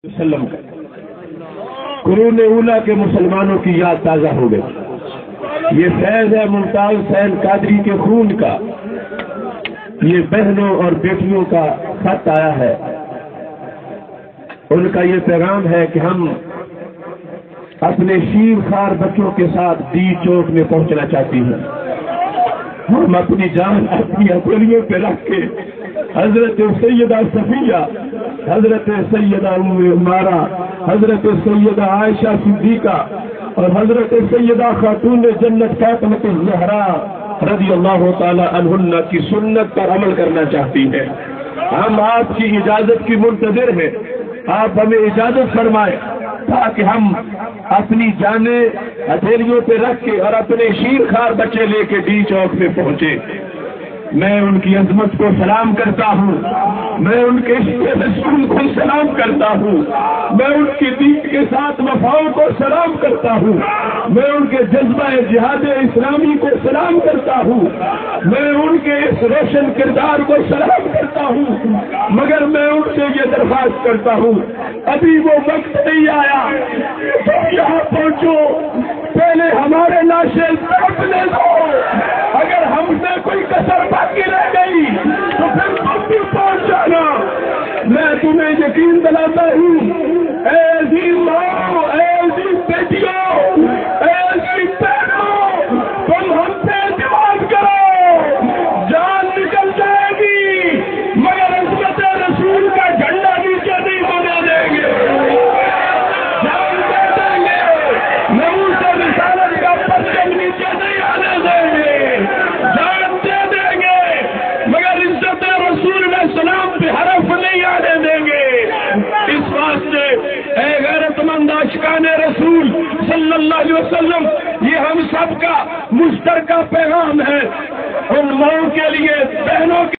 وسلم کا قرون اولا کے مسلمانوں کی یاد تازہ ہو گئی. یہ فیض ہے ممتاز حسین قادری کے خون کا. یہ بہنوں اور بیٹیوں کا خط آیا ہے. ان کا یہ پیغام ہے کہ ہم اپنے شیر خوار بچوں کے ساتھ ڈی چوک میں پہنچنا چاہتی ہیں. ہم اپنی جان اپنی ہتھیلیوں پہ رکھ کے حضرت سیدہ صفیہ، حضرت سیدہ ام عمارہ، حضرت سیدہ عائشہ صدیقہ اور حضرت سیدہ خاتون جنت فاطمہ الزہراء رضی اللہ تعالی عنہن کی سنت پر عمل کرنا چاہتی ہے. ہم آپ کی اجازت کی منتظر ہیں. آپ ہمیں اجازت فرمائیں تاکہ ہم اپنی جانیں ہتھیلیوں پہ رکھ کے اور اپنے شیر خوار بچے لے کے ڈی چوک میں پہنچے. میں ان کی عظمت کو سلام کرتا ہوں. میں ان کے رسول کو سلام کرتا ہوں. میں ان کی دین کے ساتھ وفاؤں کو سلام کرتا ہوں. میں ان کے جذبہ جہاد اسلامی کو سلام کرتا ہوں. میں ان کے اس روشن کردار کو سلام کرتا ہوں. مگر میں ان سے یہ درخواست کرتا ہوں، ابھی وہ وقت نہیں آیا تم یہاں پہنچو، پہلے ہمارے لاشیں تڑپنے دو. اگر ہم سے کوئی کسر باقی رہ گئی تو پھر تم بھی پہنچ جانا. میں تمہیں یقین دلاتا ہوں، اے عظیم ماں، اے عظیم بیٹیوں، اے عظیم بہنوں، تم ہم سے اعتماد کرو. جان نکل جائے گی مگر عظمت رسول کا جھنڈا نیچے نہیں ہونے دیں گے. جان دے دیں گے، ناموس رسالت کا پرچم نیچے نہیں آنے دیں گے. جان دے دیں گے مگر عزت رسول علیہ السلام پہ حرف نہیں آنے دیں گے. اس واسطے اے غیرت مند عاشقان رسول صلی اللہ علیہ وسلم، یہ ہم سب کا مشترکہ پیغام ہے. ان ماؤں کے لیے، بہنوں کے